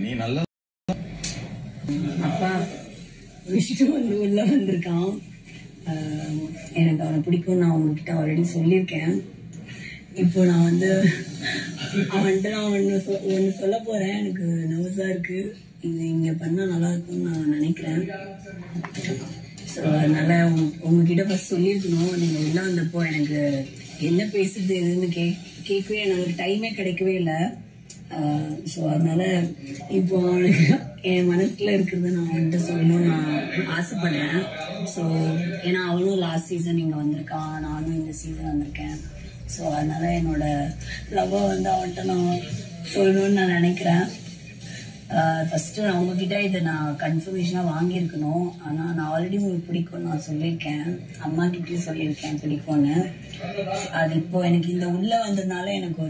நீ நல்லா அப்பா விஷ்ணு வந்து உள்ள வந்திருக்கான். எனக்கு அவனை பிடிக்கும். நான் உங்ககிட்ட ஆல்ரெடி சொல்லியிருக்கேன். இப்போ நான் வந்து அவன்கிட்ட நான் ஒன்று சொல்ல போறேன். எனக்கு நர்வஸா இருக்கு. இது இங்க பண்ணா நல்லா இருக்கும்னு நான் நினைக்கிறேன். ஸோ அதனால உங்ககிட்ட ஃபர்ஸ்ட் சொல்லியிருக்கணும். நீங்க உள்ள வந்தப்போ எனக்கு என்ன பேசுறது எதுன்னு கேட்கவே எனக்கு டைமே கிடைக்கவே இல்லை. ஸோ அதனால இப்போ என் மனசுல இருக்கிறது நான் வந்துட்டு சொல்லணும்னு நான் ஆசைப்படுறேன். ஸோ ஏன்னா அவனும் லாஸ்ட் சீசன் இங்கே வந்திருக்கான், நானும் இந்த சீசன் வந்திருக்கேன். ஸோ அதனால என்னோட லவ்வை வந்து அவன்கிட்ட நான் சொல்லணும்னு நான் நினைக்கிறேன். ஃபர்ஸ்ட் நான் உங்ககிட்ட இதை நான் கன்ஃபர்மேஷனாக வாங்கியிருக்கணும். ஆனால் நான் ஆல்ரெடி உங்களுக்கு பிடிக்கும்னு நான் சொல்லியிருக்கேன். அம்மா கிட்டேயும் சொல்லியிருக்கேன் பிடிக்கும்னு. அது இப்போ எனக்கு இந்த உள்ள வந்ததுனால எனக்கு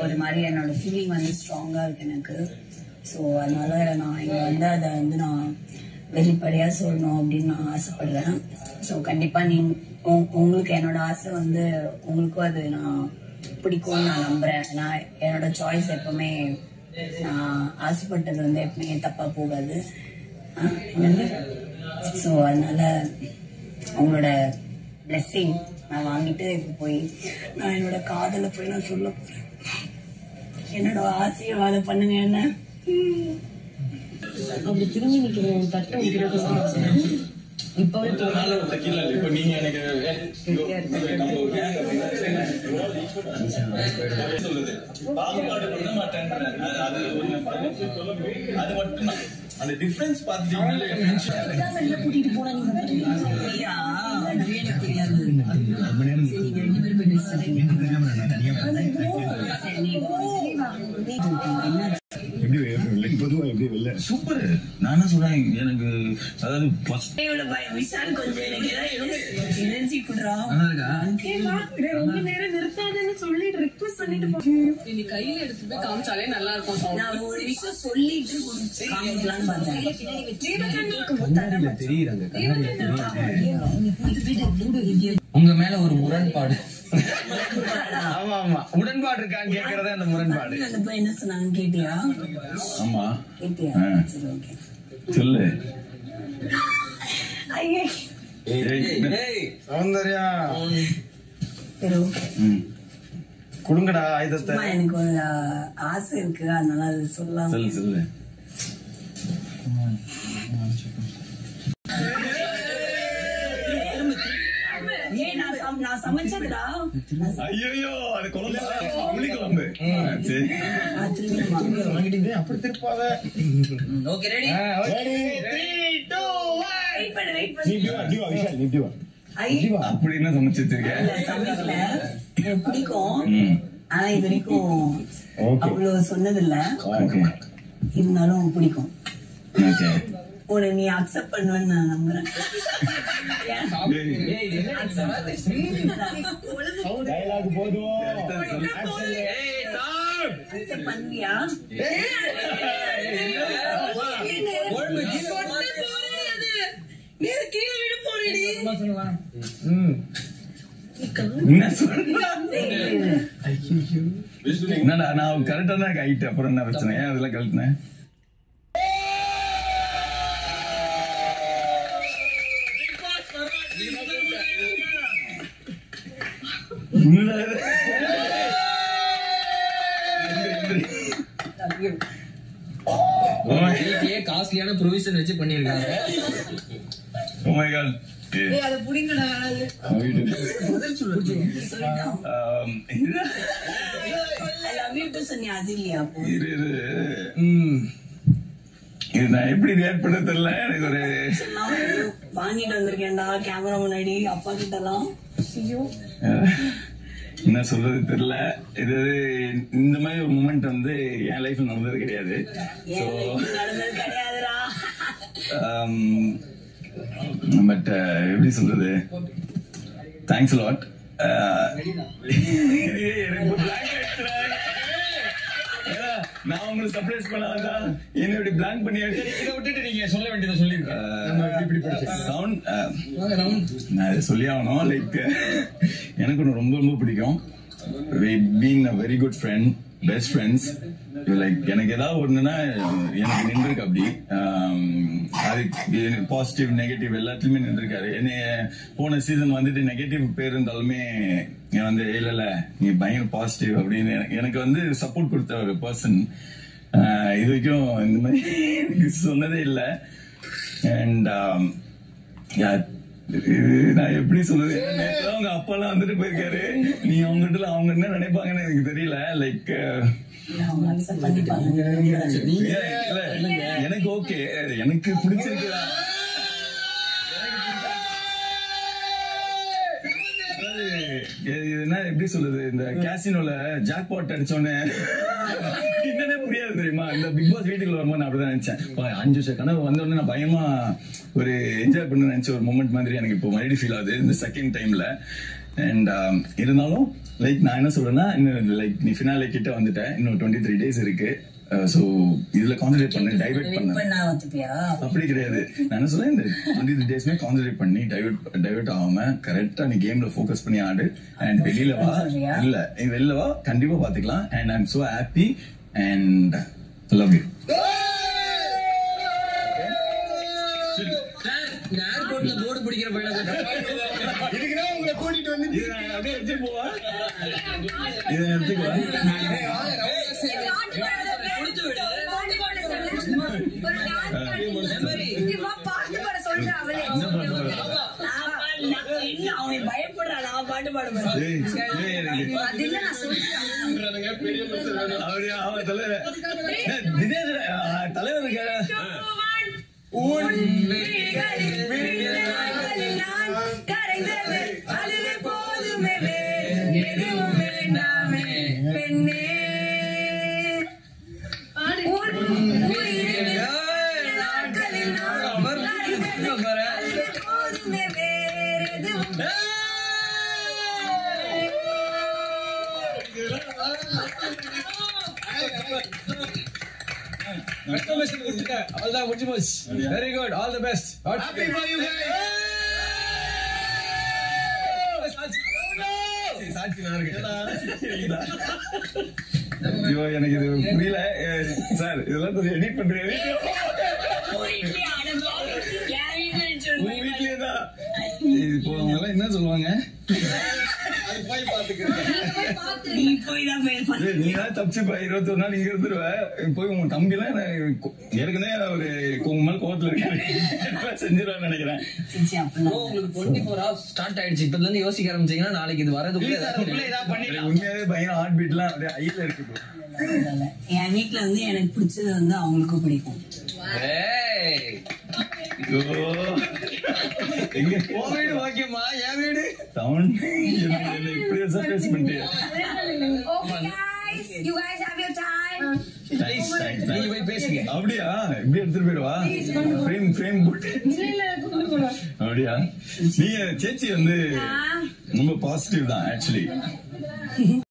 ஒரு மாதிரி என்னோட ஃபீலிங் வந்து ஸ்ட்ராங்காக இருக்கு எனக்கு. ஸோ அதனால நான் இங்கே வந்து அதை வந்து நான் வெளிப்படையாக சொல்லணும் அப்படின்னு நான் ஆசைப்படுறேன். ஸோ கண்டிப்பாக உங்களுக்கு என்னோட ஆசை வந்து உங்களுக்கும் அது நான் பிடிக்கும்னு நான் நம்புறேன். நான் என்னோட சாய்ஸ் எப்பவுமே நான் ஆசைப்பட்டது வந்து எப்பவுமே தப்பா போகாது. ஸோ அதனால உங்களோட பிளெஸ்ஸிங் நான் வாங்கிட்டு இப்போ போய் நான் என்னோட காதலை போய் நான் சொல்ல போறேன். என்னோட ஆசீர்வாதம் பண்ணுங்க. என்ன அப்படி திரும்பி நிக்கிறேன் தட்டை இப்பவே நீங்க எனக்கு சொல்லுது பாகுபாடு பண்ண மாட்டேன். அது மட்டும் அந்த டிஃபரன்ஸ் பாத்தீங்கன்னா கூட்டிட்டு போனா சூப்பர். நானா சொல்றேன் எனக்கு அதாவது விஷால் கொஞ்சம் எனர்ஜி குடுறா. ரொம்ப நேரம் நிறுத்தாதுன்னு சொல்லிட்டு ரிக்வெஸ்ட் பண்ணிட்டு நீ கையில எடுத்து போய் காமிச்சாலே நல்லா இருக்கும். நான் ஒரு விஷயம் சொல்லிட்டு காமிக்கலான்னு பார்த்தேன். உங்க மேல ஒரு முரண்பாடு. ஆமா ஆமா உடன்பாடு இருக்கான்னு கேக்குறதே அந்த முரண்பாடு. என்ன சொன்னாங்க கேட்டியா? ஆமா கேட்டியா? சரி ஓகே சொல்லு. சௌந்தர்யா குடுங்கடா ஆயுதத்தை. எனக்கு ஒரு ஆசை இருக்கு, அதனால அது சொல்லலாம். சொல்லு சொல்லு. நான் சமைச்சதுடா. ஐயோ அது குழம்பு குழம்பு. சரி அப்படி திருப்பாத. Okay ready. அப்படின்னு சமைச்சு வச்சிருக்கேன். சமைக்கல எனக்கு பிடிக்கும். ஆனா இது வரைக்கும் அவ்வளவு சொன்னதில்ல. இருந்தாலும் பிடிக்கும். உன்னை நீ அக்செப்ட் பண்ணுவேன்னு நான் நம்புறேன். பண்ணுவியா? என்னடா நான் கரெக்டா தான் கைட்டு அப்புறம் என்ன பிரச்சனை? ஏன் அதெல்லாம் கழட்டினேன்? காஸ்ட்லியான ப்ரொவிஷன் வச்சு பண்ணிருக்காங்க. Oh my God. அது புடிங்கடா. இது நான் எப்படி ரியாக்ட் பண்ண தெரியல. எனக்கு ஒரு வாங்கிட்டு வந்திருக்கேன்டா கேமரா முன்னாடி அப்பா கிட்ட எல்லாம். என்ன சொல்றது தெரியல. இது இந்த மாதிரி ஒரு மூமெண்ட் வந்து என் லைஃப்ல நடந்தது கிடையாது. பட் எப்படி சொல்றது, தேங்க்ஸ் லாட். நான் உங்களுக்கு சர்ப்ரைஸ் பண்ணாதான் என்னோட பிளான் பண்ணி இதை விட்டுட்டு நீங்க சொல்ல வேண்டியதை சொல்லிருக்கேன். நான் இதை சொல்லி ஆகணும். லைக் எனக்கு ரொம்ப ரொம்ப பிடிக்கும். We've been a very good friend. Best friends. Like எனக்கு ஏதாவது ஒண்ணுன்னா எனக்கு நின்றுருக்கு அப்படி. அது பாசிட்டிவ் நெகட்டிவ் எல்லாத்துலயுமே நின்றுருக்காரு. என்னைய போன சீசன் வந்துட்டு நெகட்டிவ் பேர் இருந்தாலுமே வந்து இல்ல நீ பயங்கர பாசிட்டிவ் அப்படின்னு எனக்கு வந்து சப்போர்ட் கொடுத்த ஒரு பர்சன். இது வரைக்கும் இந்த மாதிரி சொன்னதே இல்லை. அண்ட் நான் எப்படி சொல்றது, அவங்க அப்பா எல்லாம் வந்துட்டு போயிருக்காரு. நீ அவங்ககிட்ட அவங்க என்ன நினைப்பாங்கன்னு எனக்கு தெரியல. லைக் எனக்கு ஓகே, எனக்கு பிடிச்சிருக்கு. என்ன எப்படி சொல்றது, இந்த கேசினோல ஜாக்பாட் அடிச்சோன்னு என்னன்னே புரியாது தெரியுமா. இந்த பிக் பாஸ் வீட்டுக்குள்ள வரும்போது நான் அப்படிதான் நினைச்சேன். 5 வருஷம் கனவு வந்தோடனே நான் பயமா ஒரு என்ஜாய் பண்ண நினைச்ச ஒரு மூமெண்ட் மாதிரி எனக்கு இப்போ மறுபடியும் ஃபீல் ஆகுது இந்த செகண்ட் டைம்ல. அண்ட் இருந்தாலும் லைக் நான் என்ன சொல்றேன்னா, இன்னும் லைக் நீ ஃபினாலே கிட்ட வந்துட்டேன், இன்னும் 23 days இருக்கு. சோ இதுல கான்சென்ட்ரேட் பண்ணி டைவர்ட் பண்ண அப்படி கிடையாது. நான் என்ன சொல்றேன், இந்த 23 daysமே கான்சென்ட்ரேட் பண்ணி டைவர்ட் ஆகாம கரெக்டா நீ கேம்ல ஃபோக்கஸ் பண்ணி ஆடு. அண்ட் வெளியில வா கண்டிப்பா பாத்துக்கலாம். And I am so happy and love you. ஏர்போர்ட்ல போர்டு பிடிக்கிற பையனை இதுக்குதான் உங்களை கூட்டிட்டு வந்து அப்படியே எடுத்துட்டு போவா. இதை எடுத்துக்குவா. தலைவர் Very good, all the best. Happy for you guys. ஐயோ எனக்கு இது புரியல சார். இதெல்லாம் கொஞ்சம் எடிட் பண்றேன். வீட்லயே தான். இப்போ அவங்க எல்லாம் என்ன சொல்லுவாங்க, நீதான் தப்பிச்சு 21 நாள் இங்க இருந்துருவ. போய் உங்க தம்பி எல்லாம் ஏற்கனவே ஒரு மேல கோவத்துல இருக்காரு, செஞ்சிருவான்னு நினைக்கிறேன். உங்களுக்கு 24 hours ஸ்டார்ட் ஆயிடுச்சு. இப்ப இருந்து யோசிக்க ஆரம்பிச்சீங்கன்னா நாளைக்கு இது வரதுக்குள்ள உண்மையாவே பயங்கர ஹார்ட் பீட் எல்லாம் அப்படியே ஹைல இருக்கு. என் வீட்டுல வந்து எனக்கு பிடிச்சது வந்து அவங்களுக்கும் பிடிக்கும். எங்க வீடு ஓகேமா, என் வீடு சவுண்ட் இப்படி சர்ப்ரைஸ் பண்ணிட்டு. அப்படியா இப்படி எடுத்துட்டு போயிடுவா. ஃப்ரேம் போட்டு அப்படியா. நீங்க சேச்சி வந்து ரொம்ப பாசிட்டிவ் தான் ஆக்சுவலி.